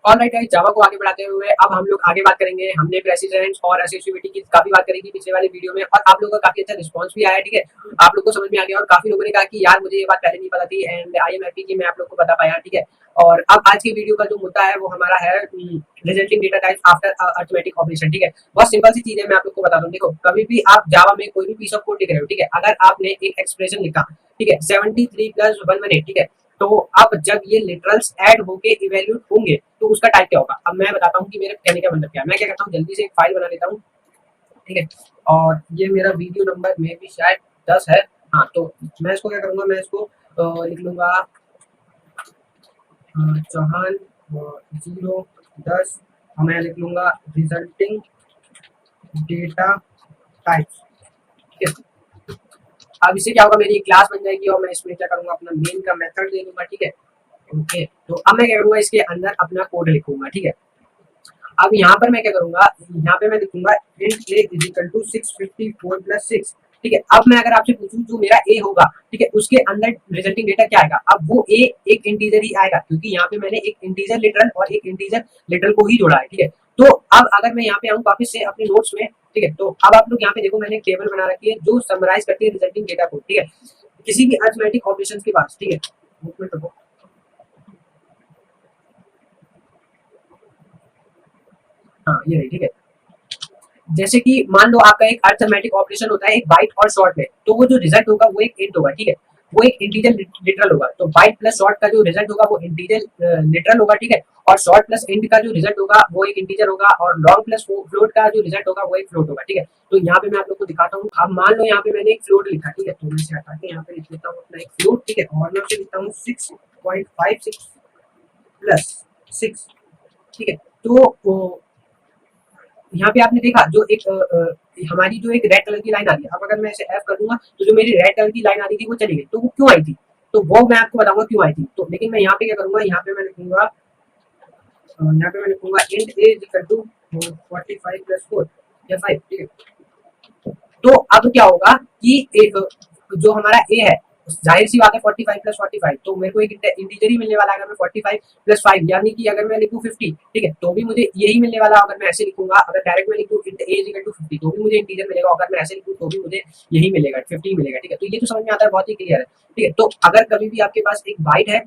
Alright guys, जावा को आगे बढ़ाते हुए अब हम लोग आगे बात करेंगे। हमने प्रेसिडेंस और एसेसिबिलिटी की काफी बात करी थी पिछले वाले वीडियो में और आप लोगों का काफी अच्छा रिस्पांस भी आया। ठीक है, आप लोग को समझ में आ गया और काफी लोगों ने कहा कि यार मुझे ये बात पहले नहीं पता थी एंड आई एम हैप्पी कि मैं आप लोग को बता पाया। ठीक है, और अब आज की वीडियो का जो मुद्दा है वो हमारा है resulting data type after arithmetic operation. ठीक है, बहुत सिंपल सी चीज है, मैं आप लोग को बता दूं। देखो, कभी भी आप जावा में कोई भी पीस ऑफ कोड लिख रहे हो, ठीक है, अगर आपने एक एक्सप्रेशन लिखा, ठीक है, 73 + 118, ठीक है, तो अब जब ये लिटरल्स ऐड होके इवैल्यूएट होंगे तो उसका टाइप क्या होगा। अब मैं बताता हूँ कि मेरे कहने का मतलब क्या है। मैं क्या करता हूँ, जल्दी से एक फाइल बना लेता हूँ। ठीक है, और ये मेरा वीडियो नंबर में भी शायद 10 है। हाँ, तो मैं इसको क्या करूँगा, मैं इसको लिख लूँगा चौहान 010, और मैं लिख लूँगा रिजल्टिंग डेटा टाइप्स। ठीक है, अब इससे क्या होगा, मेरी क्लास बन जाएगी और मैं इसमें क्या करूँगा, अपना मेन का मेथड दे दूँगा। ठीक है, ओके, तो अब मैं क्या करूँगा, इसके अंदर अपना कोड लिखूँगा। ठीक है, अब यहाँ पर मैं क्या करूँगा, यहाँ पे मैं लिखूँगा int A is equal to 654 + 6। ठीक है, अब मैं अगर आपसे पूछूं जो मेरा ए होगा, ठीक है, उसके अंदर रिजल्टिंग डेटा क्या आएगा। अब वो ए एक इंटीजर ही आएगा क्योंकि यहाँ पे मैंने एक इंटीजर लिटरल और एक इंटीजर लिटरल को ही जोड़ा है। ठीक है, तो अब अगर मैं यहाँ पे आऊँ वापस से अपने नोट्स में, ठीक है, तो अब आप लोग यहाँ पे देखो, मैंने एक टेबल बना रखी है जो समराइज करती है रिजल्टिंग डेटा को। ठीक है, किसी भी अरिथमेटिक ऑपरेशन के पास। ठीक है, एक मिनट रुको। हाँ, ये रही। ठीक है, जैसे कि मान लो आपका एक अरिथमेटिक ऑपरेशन होता है एक बाइट और शॉर्ट में, तो वो जो रिजल्ट होगा वो एक इंट होगा। ठीक है, वो एक इंटीजर लिटरल होगा। तो बाइट प्लस शॉर्ट का जो रिजल्ट होगा वो इंटीजर लिटरल होगा। ठीक है, और शॉर्ट प्लस इंट का जो रिजल्ट होगा वो एक इंटीजर होगा, और लॉन्ग प्लस फ्लोट का जो रिजल्ट होगा वो एक फ्लोट होगा। ठीक है, तो यहाँ पे मैं आप लोग को दिखाता हूँ। अब मान लो यहाँ पे मैंने एक फ्लोट लिखा। ठीक है, तो मैं इसे हटा के यहाँ पे लिख लेता हूँ अपना एक फ्लोट। ठीक है, और मैं उसे लिखता हूँ 6.56 + 6। ठीक है, तो यहाँ पे आपने देखा जो एक हमारी जो एक रेड कलर की लाइन आ रही है। अब अगर मैं इसे एफ कर दूंगा तो जो मेरी रेड कलर की लाइन आ रही थी वो चली गई। तो वो क्यों आई थी, तो वो मैं आपको बताऊंगा क्यों आई थी। तो लेकिन मैं यहाँ पे क्या करूंगा, यहाँ पे मैं लिखूंगा, यहाँ पे मैं लिखूंगा int A is equal to 45 + 4 या 5। ठीक है, तो अब क्या होगा कि एक जो हमारा ए है, जाहिर सी बात है 45 + 45, तो मेरे को एक इंटीजर ही मिलने वाला है। अगर मैं 45 + 5 यानी कि अगर मैं लिखूं 50, ठीक है, तो भी मुझे यही मिलने वाला। अगर मैं ऐसे लिखूंगा, अगर डायरेक्ट में लिखूं इंट ए इक्वल टू 50, तो भी मुझे इंटीजर मिलेगा। अगर मैं ऐसे लिखूं तो भी मुझे यही मिलेगा, 50 मिलेगा। ठीक है, तो ये तो समझ में आता है, बहुत ही क्लियर है। ठीक है, तो अगर कभी भी आपके पास एक बाइट है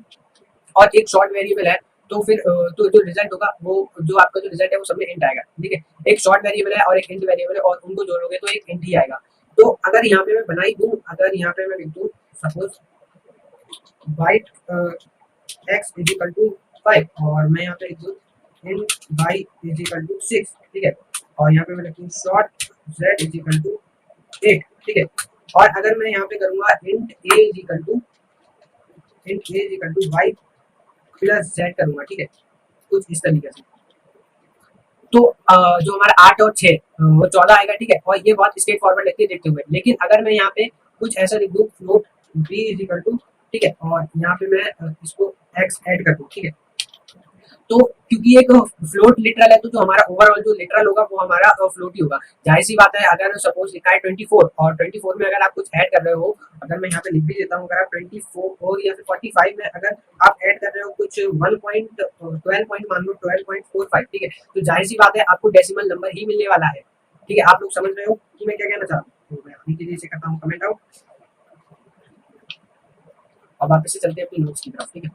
और एक शॉर्ट वेरिएबल है, तो फिर तो जो रिजल्ट होगा वो जो आपका जो रिजल्ट है वो सब में इंट आएगा। ठीक है, एक शॉर्ट वेरिएबल है और एक इंट वेरिएबल है और उनको जोड़ोगे तो एक इंट ही आएगा। तो अगर यहाँ पे मैं बनाई दूं, अगर यहाँ पे मैं लिख दूं suppose byte x is equal to 5, और मैं यहाँ पे लिख दूं int y is equal to 6। ठीक है, और यहाँ पे मैं लिखूँ short z is equal to 8। ठीक है, और अगर मैं यहाँ पे करूँगा int A is equal to y plus z करूँगा। ठीक है, कुछ इस तरीके से, तो जो हमारा 8 और 6 वो 14 आएगा। ठीक है, और ये बहुत स्ट्रेट फॉरवर्ड लगती है देखते हुए। लेकिन अगर मैं यहाँ पे कुछ ऐसा लिख दूँ float b is equal to, ठीक है, और यहाँ पे मैं इसको एक्स ऐड कर दूँ। ठीक है, तो क्योंकि एक फ्लोट लिटरल है, तो जो हमारा ओवरऑल जो लिटरल होगा वो हमारा फ्लोट ही होगा। जाहिर सी बात है, अगर सपोज लिखा है 24 और 24 में अगर आप कुछ ऐड कर रहे हो, अगर मैं यहाँ पे लिख भी देता हूँ, अगर आप 24 या फिर 45 में अगर आप ऐड कर रहे हो कुछ 1.12 पॉइंट, मान लो 12.45, ठीक है, तो जाहिर सी बात है आपको डेसिमल नंबर ही मिलने वाला है। ठीक है, आप लोग समझ रहे हो कि मैं क्या कहना चाह रहा हूँ। तो मैं अपनी चीजें से करता हूँ कमेंट आउट, और वापस से चलते हैं अपनी नोट्स की तरफ। ठीक है,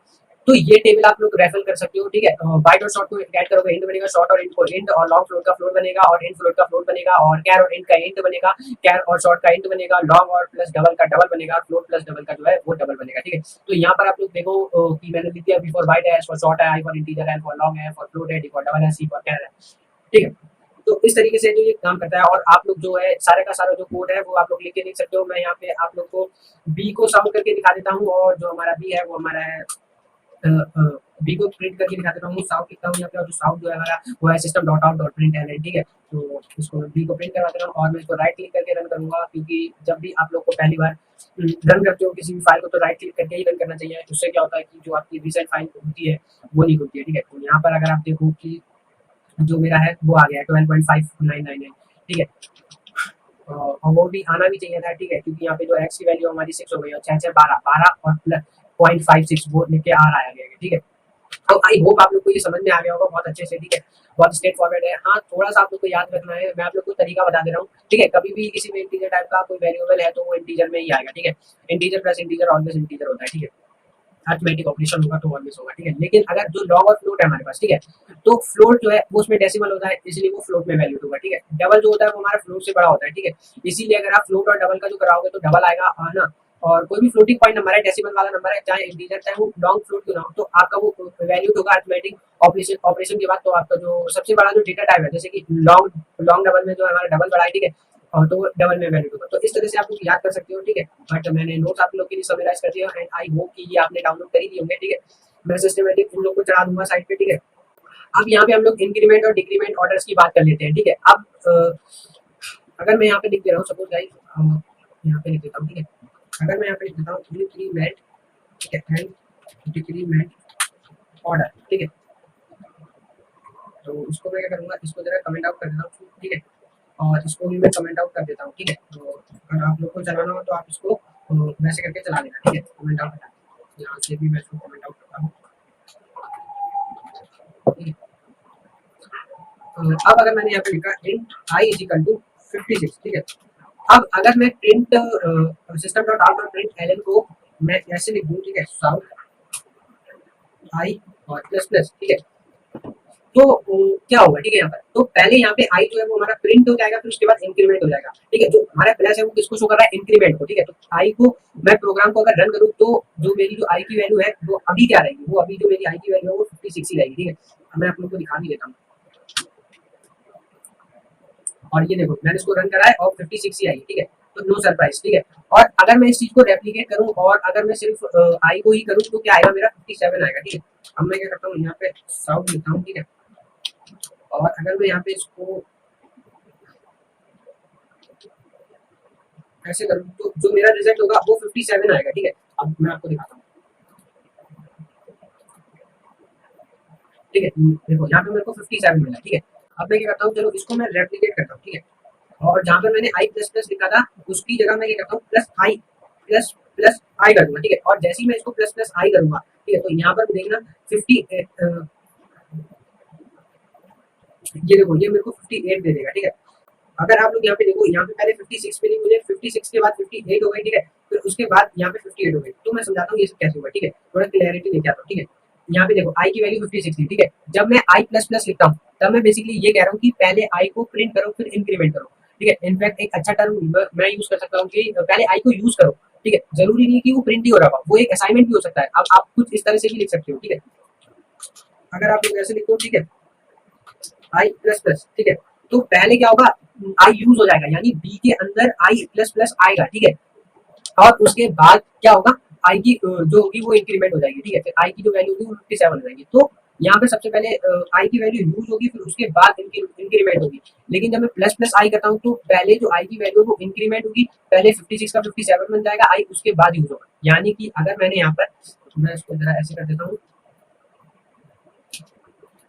तो ये टेबल आप लोग रेफर कर सकते हो। ठीक है, बाइट और शॉर्ट को ऐड करोगे इंट बनेगा, शॉर्ट और इंट को इंट, और लॉन्ग फ्लोट का फ्लोट बनेगा, और इंट फ्लोट का फ्लोट बनेगा, और कैर और इंट का इंट बनेगा, कैर और शॉर्ट का इंट बनेगा, लॉन्ग और प्लस डबल का डबल बनेगा, फ्लोट प्लस डबल का जो है वो डबल बनेगा। ठीक है, तो यहाँ पर आप लोग देखो कि मैंने लिख दिया, बी फॉर बाइट है, एस फॉर शॉर्ट है, आई फॉर इंटीजर है, फॉर लॉन्ग है, फॉर फ्लोट है, डी फॉर डबल है, सी फॉर कैर है। ठीक है, तो इस तरीके से जो ये काम करता है, और आप लोग जो है सारे का सारा जो कोड है वो आप लोग लिख के देख सकते हो। मैं यहाँ पे आप लोग को बी को साउंड करके दिखा देता हूँ, और जो हमारा बी है वो हमारा है बी को प्रिंट करके दिखा देता हूँ। साउथ लिखता हूँ यहाँ पे, और जो साउथ जो है हमारा वो है system dot out dot print L. ठीक है, तो इसको बी को प्रिंट करवा देता हूँ, और मैं इसको राइट क्लिक करके रन करूंगा, क्योंकि जब भी आप लोग को पहली बार रन करते हो किसी भी फाइल को, तो राइट क्लिक करके ही रन करना चाहिए। उससे क्या होता है कि जो आपकी रीसेट फाइल होती है वो नहीं होती है। ठीक है, तो यहाँ पर अगर आप देखो कि जो मेरा है वो आ गया 12.5999। ठीक है, और वो भी आना भी चाहिए था। ठीक है, क्योंकि यहाँ पे जो एक्स की वैल्यू हमारी 6 हो गई, और 6 12 12 और प्लस 0.56 वो लेके आ रहा है। ठीक है, अब आई होप आप लोग को ये समझ में आ गया होगा बहुत अच्छे से, ठीक है, बहुत स्ट्रेट फॉरवर्ड है। हाँ, थोड़ा सा आप लोग को याद रखना है, मैं आप लोग को तरीका बता दे रहा हूँ, ठीक है। कभी भी किसी में इंटीजर टाइप का कोई वेरिएबल है तो वो इंटीजर में ही आएगा, ठीक है। Integer plus integer always integer होता है, ठीक है। अरिथमेटिक ऑपरेशन होगा तो ऑलवेज होगा, ठीक है। लेकिन अगर जो लॉग और फ्लोट है हमारे पास, ठीक है, तो फ्लोट जो है वो उसमें डेसिमल होता है, इसलिए वो फ्लोट में वैल्यू होगा, ठीक है। डबल जो होता है वो हमारा फ्लोट से बड़ा होता है, ठीक है। इसीलिए अगर आप फ्लोट और डबल का जो कराओगे तो डबल आएगा, ना। और कोई भी फ्लोटिंग पॉइंट नंबर है, डेसिमल वाला नंबर है, चाहे इंटीजर चाहे वो लॉन्ग फ्लोट क्यों ना हो, तो आपका वो वैल्यू होगा अरिथमेटिक ऑपरेशन ऑपरेशन के बाद। तो आपका जो सबसे बड़ा जो डेटा टाइप है, जैसे कि लॉन्ग लॉन्ग डबल में जो हमारा डबल बड़ा है, ठीक है, और तो वो डबल में वैल्यू होगा। तो इस तरह से आप लोग याद कर सकते हो, ठीक है। बट मैंने नोट्स आप लोग के लिए समराइज कर दिया एंड आई होप कि ये आपने डाउनलोड कर ही दिए होंगे, ठीक है। मैं सिस्टमेटिक इन लोग को चढ़ा दूंगा साइड पे, ठीक है। अब यहाँ पे हम लोग इंक्रीमेंट और डिक्रीमेंट ऑर्डर्स की बात कर लेते हैं, ठीक है। अब अगर मैं यहाँ पे लिख दे रहा हूँ, सपोज गाइस यहाँ पे लिख देता हूँ, ठीक है। अगर मैं यहाँ पे लिख देता हूँ इंक्रीमेंट, ठीक है, एंड डिक्रीमेंट ऑर्डर, ठीक है, तो इसको मैं क्या करूँगा, इसको जरा कमेंट आउट कर देता हूँ, ठीक है, और इसको भी मैं कमेंट आउट कर देता हूँ, ठीक है। तो अगर आप लोग को चलाना हो तो आप इसको वैसे करके चला लेना, ठीक है, कमेंट आउट यहाँ से भी मैं इसको कमेंट आउट करता हूँ, ठीक है। अब अगर मैंने यहाँ पे लिखा int i is equal to 56, ठीक है। अब अगर मैं प्रिंट सिस्टम डॉट आउट और प्रिंट एलएन को मैं ऐसे लिख दूँ, ठीक है, साउथ आई और प्लस प्लस, ठीक है, तो क्या होगा, ठीक है। यहाँ पर तो पहले यहाँ पे आई जो है वो हमारा प्रिंट हो जाएगा, फिर उसके बाद इंक्रीमेंट हो जाएगा, ठीक है। जो हमारा प्लस है वो किसको शो कर रहा है, इंक्रीमेंट को, ठीक है। तो आई को मैं प्रोग्राम को अगर रन करूँ तो जो मेरी जो आई की वैल्यू है वो अभी क्या रहेगी, वो अभी जो मेरी आई की वैल्यू है वो 56 ही रहेगी, ठीक है। मैं आप लोग को दिखा भी देता हूँ, और ये देखो मैंने इसको रन करा है और 56 ही आई, ठीक है। तो नो सरप्राइज, ठीक है। और अगर मैं इस चीज को रेप्लिकेट करूं और अगर मैं सिर्फ आई को ही करूं तो क्या आएगा, मेरा 57 आएगा, ठीक है। अब मैं क्या करता हूँ, यहाँ पे साउथ लिखता हूँ, ठीक है, और अगर मैं यहाँ पे इसको ऐसे करूँ तो जो मेरा रिजल्ट होगा वो 57 आएगा, ठीक है। अब मैं आपको दिखाता हूँ, ठीक है, देखो यहाँ पे मेरे को 57 मिला, ठीक है। अब मैं क्या करता हूँ, चलो इसको मैं रेप्लिकेट करता हूँ, ठीक है, और जहाँ पर मैंने आई प्लस प्लस लिखा था उसकी जगह मैं क्या करता हूँ, प्लस आई प्लस प्लस आई कर दूंगा, ठीक है। और जैसे ही मैं इसको प्लस प्लस आई करूंगा, ठीक है, तो यहाँ पर देखना 50, ये देखो ये मेरे को 58 दे देगा, ठीक है। अगर आप लोग यहाँ पे देखो, यहाँ पे पहले 56 मिली मुझे, 56 के बाद 58 हो गई, ठीक है, फिर उसके बाद यहाँ पे 58 हो गई। तो मैं समझाता हूँ ये सब कैसे हुआ, ठीक है, थोड़ा क्लैरिटी लेके आता हूँ, ठीक है। यहाँ पे देखो आई की वैल्यू 56 थी, ठीक है। जब मैं आई प्लस प्लस लिखता हूँ तब मैं बेसिकली ये कह रहा हूँ कि पहले आई को प्रिंट करो फिर इंक्रीमेंट करो, ठीक है। इनफैक्ट एक अच्छा टर्म मैं यूज कर सकता हूँ कि पहले आई को यूज करो, ठीक है। जरूरी नहीं कि वो प्रिंट ही हो रहा हो, वो एक असाइनमेंट भी हो सकता है। अब आप कुछ इस तरह से भी लिख सकते हो, ठीक है। अगर आप लोग ऐसे लिखो, ठीक है, आई प्लस प्लस, ठीक है, तो पहले क्या होगा, आई यूज हो जाएगा, यानी बी के अंदर आई प्लस प्लस आएगा, ठीक है। और उसके बाद क्या होगा, आई की जो होगी वो इंक्रीमेंट हो जाएगी, ठीक है। फिर आई की जो वैल्यू होगी वो 57 हो जाएगी। तो यहाँ पे सबसे पहले आई की वैल्यू यूज होगी, फिर उसके बाद इंक्रीमेंट होगी। लेकिन जब मैं प्लस प्लस आई करता हूँ तो पहले जो आई की वैल्यू है वो इंक्रीमेंट होगी, पहले 56 का 57 बन जाएगा आई, उसके बाद यूज होगा। यानी कि अगर मैंने यहाँ पर, मैं इसको जरा ऐसे कर देता हूँ,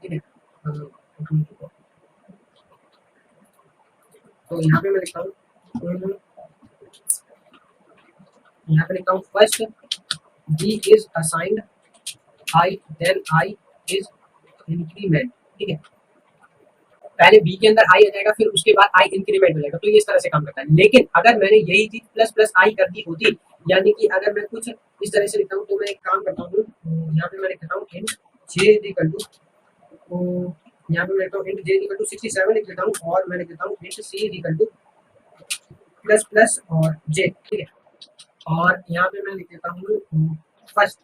ठीक है, तो यहाँ पे मैं लिखता हूँ, यहाँ पे लिखता हूँ first b is assigned i, then i is increment, ठीक है। पहले बी के अंदर आई आ जाएगा, फिर उसके बाद आई इंक्रीमेंट हो जाएगा। तो ये इस तरह से काम करता है। लेकिन अगर मैंने यही चीज प्लस प्लस आई कर दी होती, यानी कि अगर मैं कुछ इस तरह से लिखता हूँ, तो मैं एक काम करता हूँ, यहाँ पे मैं लिखता हूँ int j is equal to, यहाँ पे मैं लिखता हूँ int j is equal to 67 लिख लेता हूँ, और मैं लिख देता हूँ int c is equal to plus plus और जे, ठीक है। और यहाँ पे मैं लिख देता हूँ फर्स्ट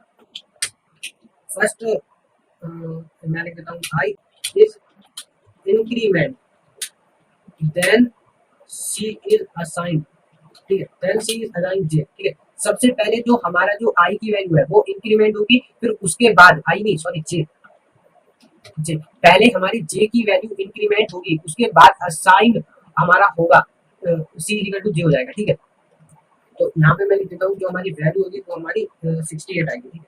फर्स्ट मैं लिख देता हूँ I is increment, then C is assign, ठीक है, then C is assign J, ठीक है। सबसे पहले जो हमारा जो आई की वैल्यू है वो इंक्रीमेंट होगी, फिर उसके बाद आई नहीं सॉरी जे, जे पहले हमारी जे की वैल्यू इंक्रीमेंट होगी, उसके बाद असाइन हमारा होगा सी इक्वल टू जे हो जाएगा, ठीक है। तो यहाँ पे मैं लिख देता हूँ जो हमारी वैल्यू होगी वो हमारी 68 आएगी, ठीक है,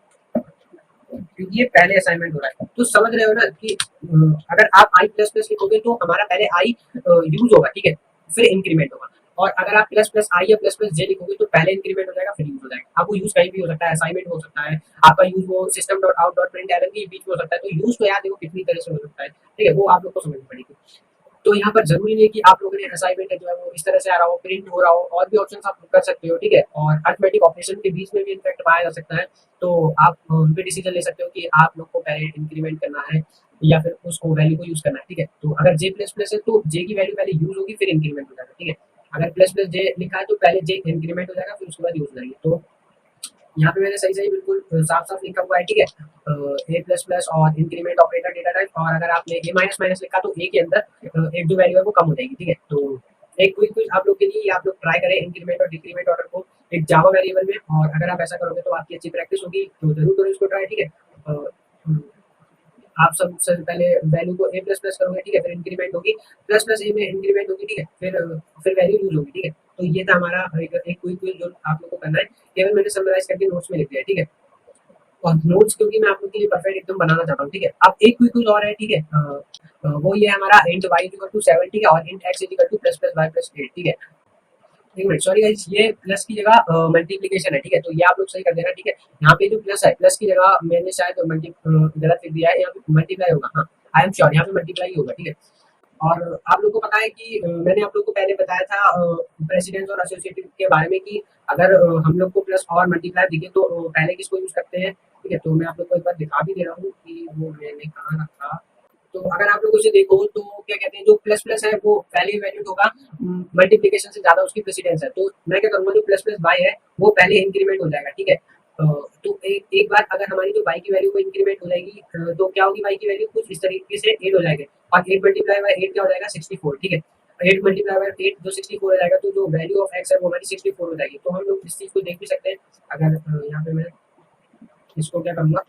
क्योंकि ये पहले असाइनमेंट हो रहा है। तो समझ रहे हो ना कि अगर आप आई प्लस प्लस लिखोगे तो हमारा पहले आई यूज होगा, ठीक है, फिर इंक्रीमेंट होगा। और अगर आप प्लस प्लस आई या प्लस प्लस जे लिखोगे तो पहले इंक्रीमेंट हो जाएगा फिर यूज हो जाएगा। अब वो यूज कहीं भी हो सकता है, असाइनमेंट हो सकता है, आपका यूज वो system dot out dot print error के बीच में हो सकता है। तो यूज तो यार देखो कितनी तरह से हो सकता है, ठीक है, वो आप लोग को समझनी पड़ेगी। तो यहाँ पर जरूरी नहीं है कि आप लोगों ने असाइनमेंट जो है वो इस तरह से आ रहा हो, प्रिंट हो रहा हो, और भी ऑप्शन आप कर सकते हो, ठीक है। और अरिथमेटिक ऑपरेशन के बीच में भी इनफेक्ट पाया जा सकता है, तो आप उन पे डिसीजन ले सकते हो कि आप लोग को पहले इंक्रीमेंट करना है या फिर उसको वैल्यू को यूज करना है, ठीक है। तो अगर जे प्लस प्लस है तो जे की वैल्यू पहले यूज होगी फिर इंक्रीमेंट हो जाएगा, ठीक है। अगर प्लस प्लस जे लिखा है तो पहले जे इंक्रीमेंट हो जाएगा फिर उसके बाद यूज हो जाएगी। तो यहाँ पे मैंने सही सही बिल्कुल साफ साफ लिखा हुआ है, ठीक है। ए प्लस प्लस और इंक्रीमेंट ऑपरेटर डेटा टाइप, और अगर आपने ए माइनस माइनस लिखा तो ए के अंदर एक जो वैल्यू है वो कम हो जाएगी, ठीक है। तो एक क्विक क्विज आप लोग के लिए, आप लोग ट्राई करें इंक्रीमेंट और डिक्रीमेंट ऑर्डर को एक जावा वेरिएबल में, और अगर आप ऐसा करोगे तो आपकी अच्छी प्रैक्टिस होगी, तो जरूर करो इसको ट्राई, ठीक है। आप सबसे पहले वैल्यू को ए प्लस प्लस करोगे, ठीक है, फिर इंक्रीमेंट होगी, प्लस प्लस ए में इंक्रीमेंट होगी, ठीक है, फिर वैल्यू यूज होगी, ठीक है। तो ये था हमारा एक क्विक क्विज जो आप लोग को करना है, केवल मैंने समराइज करके नोट्स में लिख दिया है, ठीक है। और नोट्स क्योंकि मैं आप लोग के लिए परफेक्ट एकदम बनाना चाहता हूँ, ठीक है। अब एक क्विक क्विज और है, ठीक है। वो ये हमारा इंट y इक्वल टू 7, ठीक है, और int x equal to plus plus y plus 8, ठीक है। एक मिनट, सॉरी गाइस, ये प्लस की जगह मल्टीप्लिकेशन है, ठीक है, तो ये आप लोग सही कर देना, ठीक है। यहाँ पे जो प्लस है, प्लस की जगह मैंने शायद गलत लिख दिया है, यहाँ पे मल्टीप्लाई होगा, हाँ, आई एम श्योर यहाँ पे मल्टीप्लाई होगा, ठीक है। और आप लोग को पता है कि मैंने आप लोग को पहले बताया था प्रेसिडेंस और एसोसिएटिव के बारे में कि अगर हम लोग को प्लस और मल्टीप्लाई दिखे तो पहले किसको यूज करते हैं, ठीक है। तो मैं आप लोग को एक बार दिखा भी दे रहा हूँ कि वो मैंने कहाँ रखा। तो अगर आप लोग उसे देखो तो क्या कहते हैं, जो प्लस प्लस है वो पहले वैल्यूड होगा, मल्टीप्लिकेशन से ज्यादा उसकी प्रेसिडेंस है, तो मैं क्या करूंगा, जो प्लस प्लस वाई है वो पहले इंक्रीमेंट हो जाएगा, ठीक है। तो एक बार अगर हमारी जो वाई की वैल्यू को इंक्रीमेंट हो जाएगी, तो क्या होगी, वाई की वैल्यू कुछ इस तरीके से 8 हो जाएगा, और 8 मल्टीप्लाई बाय 8 क्या हो जाएगा, 64, ठीक है। 8 मल्टीप्लाई बाय 8 जो 64 हो जाएगा, तो जो वैल्यू ऑफ एक्स है वो हमारी 64 हो जाएगी। तो हम लोग इस चीज को देख भी सकते हैं। अगर यहाँ पे मैं इसको क्या करूंगा,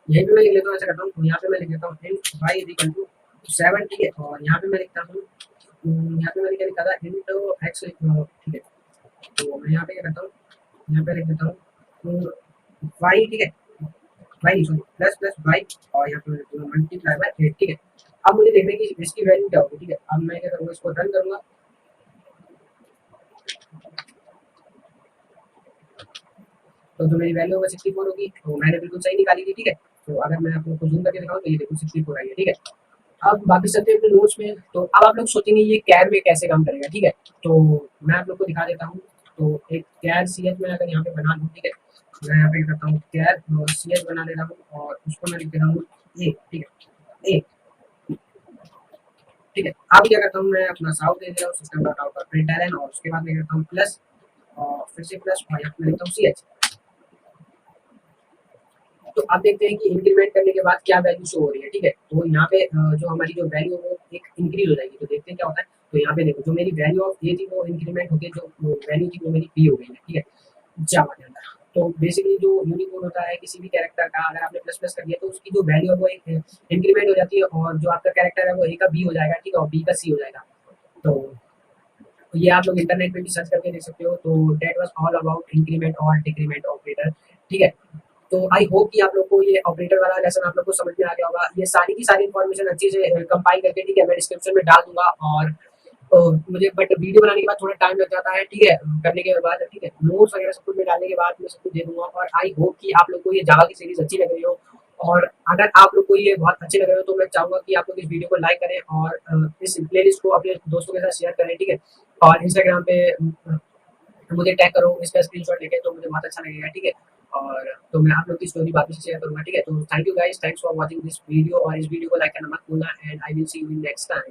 यहीं पे मैं लिख लेता हूँ, ऐसा करता हूँ, तो यहाँ पे मैं लिख लेता हूँ int y is equal to 7, ठीक है। और यहाँ पे मैं लिखता हूँ, यहाँ पे मैंने क्या लिखा था, इंट x, ठीक है। तो मैं यहाँ पे क्या करता हूँ, यहाँ पे लिख देता हूँ y, ठीक है, y sorry plus plus y, और यहाँ पे मल्टीप्लाई बाय 8, ठीक है। अब मुझे देखना है कि इसकी वैल्यू क्या होगी, ठीक है। अब मैं क्या करूँगा, इसको रन करूँगा, तो जो मेरी वैल्यू होगा 64 होगी, तो मैंने बिल्कुल सही निकाली थी, ठीक है। तो अगर मैं आप लोग को जूम करके दिखाऊँ तो ये देखो 64 आई है, ठीक है। अब वापस चलते हैं अपने नोट्स में। तो अब आप लोग सोचेंगे ये कैर में कैसे काम करेगा, ठीक है। तो मैं आप लोग को दिखा देता हूँ। तो एक कैर सी एच में अगर यहाँ पे बना दूँ, ठीक है, मैं यहाँ पे करता हूँ कैर सी एच बना लेता हूँ, और उसको मैं लिख देता हूँ ए, ठीक है, ए, ठीक है। अब क्या करता हूँ, मैं अपना साउथ दे दे रहा हूँ, system dot out dot println, और उसके बाद मैं करता हूँ प्लस, और फिर से प्लस, और यहाँ पे मैं लिखता हूँ सी एच। तो आप देखते हैं कि इंक्रीमेंट करने के बाद क्या वैल्यू शो हो रही है, ठीक है। तो यहाँ पे जो हमारी जो वैल्यू है वो एक इंक्रीज हो जाएगी। तो देखते हैं क्या होता है। तो यहाँ पे देखो, जो मेरी वैल्यू ऑफ ए थी वो इंक्रीमेंट होकर जो वैल्यू थी वो मेरी बी हो गई है, ठीक है, जावा के अंदर। तो बेसिकली जो यूनिकोड होता है किसी भी कैरेक्टर का, अगर आपने प्लस प्लस कर दिया तो उसकी जो वैल्यू है वो एक इंक्रीमेंट हो जाती है, और जो आपका कैरेक्टर है वो ए का बी हो जाएगा, ठीक है, और बी का सी हो जाएगा। तो ये आप लोग इंटरनेट पे भी सर्च करके देख सकते हो। तो that was all about increment और डिक्रीमेंट ऑपरेटर, ठीक है। तो आई होप कि आप लोग को ये ऑपरेटर वाला लेसन आप लोग को समझ में आ गया होगा। ये सारी की सारी इन्फॉर्मेशन अच्छी से कंपाइल करके, ठीक है, मैं डिस्क्रिप्शन में डाल दूंगा। और मुझे बट वीडियो बनाने के बाद थोड़ा टाइम लग जाता है, ठीक है, करने के बाद, ठीक है, नोट्स वगैरह सब कुछ में डालने के बाद मैं सब कुछ दे दूंगा। और आई होप कि आप लोग को ये जावा की सीरीज अच्छी लग रही हो, और अगर आप लोग को ये बहुत अच्छे लग रहे हो तो मैं चाहूंगा कि आप लोग इस वीडियो को लाइक करें, और इस प्लेलिस्ट को अपने दोस्तों के साथ शेयर करें, ठीक है। और इंस्टाग्राम पे मुझे टैग करो, इसका स्क्रीनशॉट लेके, तो मुझे बहुत अच्छा लगेगा, ठीक है। और तो मैं आप लोग की स्टोरी वापस से शेयर करूंगा, ठीक है। तो thank you guys, thanks for watching this video, और इस वीडियो को लाइक करना मत भूलना, and I will see you in next time.